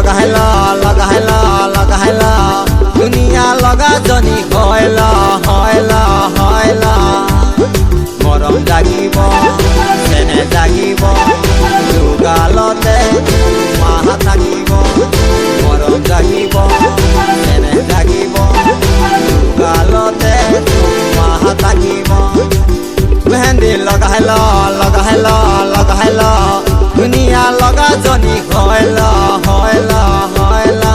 लगाइला लगाइला लगाइला दुनिया लगा जनी हयला हयला हयला मरम जागिब सेने जागिब जुगालते माहा থাকিব मरम जागिब सेने जागिब जुगालते माहा থাকিব मेहंदी लगाइला लगाइला लगाइला दुनिया लगा जनी हयला हयला हयला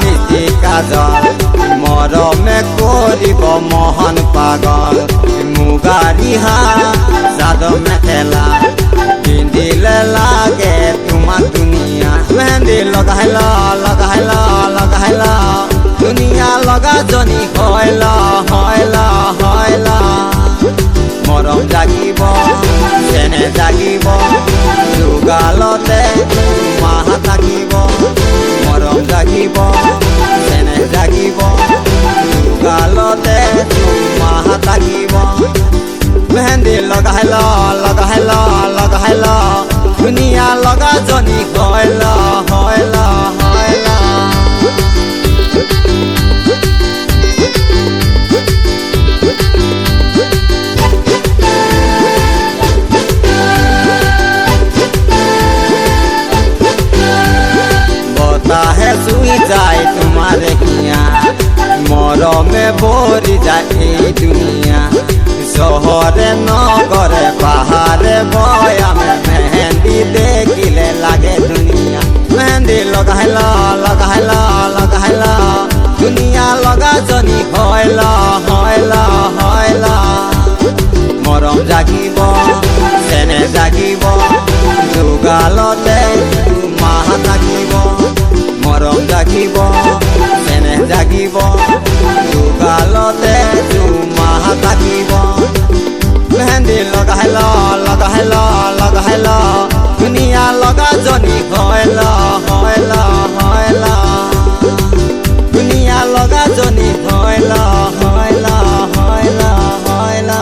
लिपि काजल मरमे करिब महन पागल मुगारिहा सादो मेखेला पिंधिले लागे तुमा दुनिया मेहंदी लगाइला लगाइला लगाइला दुनिया लगा जनी हयला हयला हयला मरम जागिब सेने जागिब जुगालते माहा থাকিব मरम जागिब सेने जागिब जुगालते माहा থাকিব मेहंदी लगाइला लगाइला लगाइला दुनिया लगा जनी हयला हयला हयला बताहे सुई जाए तुम्हारे हिया मरमे भरी जाए दुनिया शहरे नगरे पहाड़े बयामे मेहंदी देखिले लागे दुनिया मेहंदी लगाइला लगाइला लगाइला दुनिया लगा जनी हयला हयला हयला मरम जागिब सेने जागिब जुगालते माहा থাকিব मरम जागिब सेने जागिब जुगालते माहा থাকিব मेहंदी लगाइला लगाइला लगाइला दुनिया लगा जनी हयला हयला हयला दुनिया लगा जनी हयला हयला हयला हयला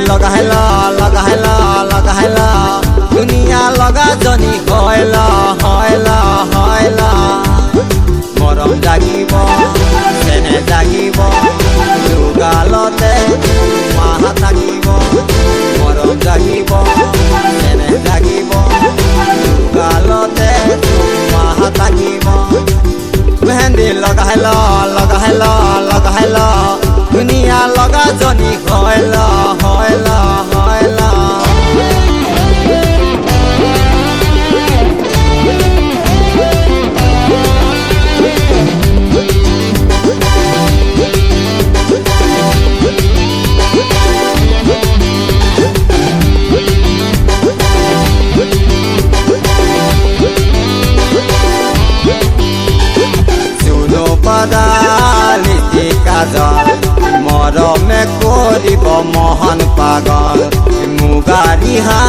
लगाइला लगाइला लगाइला दुनिया लगा जनी हयला हयला हयला मरम जागिब सेने जागिब जुगालते माहा থাকিব मरम जागिब सेने जागिब जुगालते माहा থাকিব मेहंदी लगाइला लगाइला लगाइला दुनिया लगा जनी हयला हयला हयला लिपि काजल मरमे करिब महन पागल मुगारिहा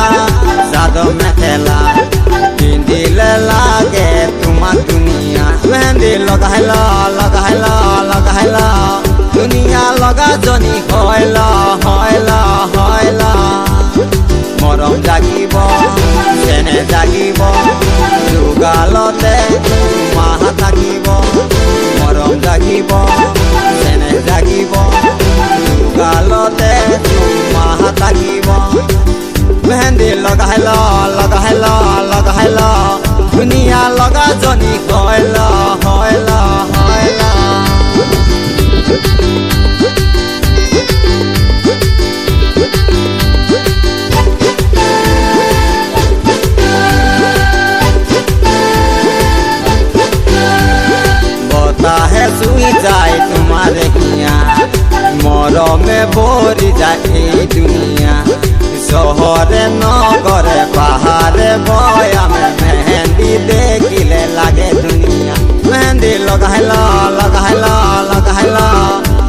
सादो मेखेला पिंधिले लागे तुमा दुनिया मेहंदी लगाइला लगाइला लगाइला दुनिया लगा जनी हयला हयला हयला मरम जागिब सेने जागिब जुगालते माहा থাকিব मरम जागिब सेने जागिब जुगालते माहा থাকিব मेहंदी लगाइला যায় তোমার হিয়া মরমে ভরি যায় এই দুনিয়া শহরে নগরে পাহাড়ে বয়ামে মেহেন্দি দেখিলে লাগে দুনিয়া মেহেন্দি লগাইল লগাইল লগাইল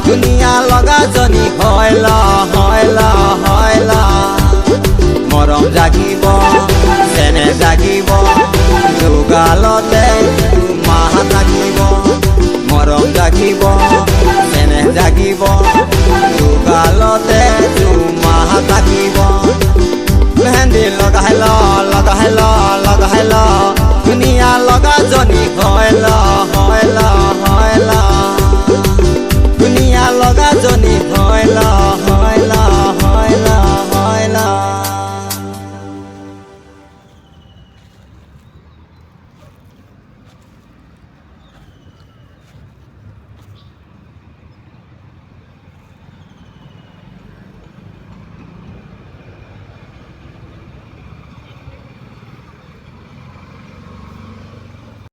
দুনিয়া লগা জনি হইল হইল হইল মরম জাগিব চেনে জাগিব যুগালতে মাহ জাগিব মরম জাগিব চেনে জাগিব যুগালতে মাহ জাগিব মেহেন্দি লগাইল লগাইল লগাইল দুনিয়া লগা জনি হইল হইল হইল দুনিয়া লগা জনি হইল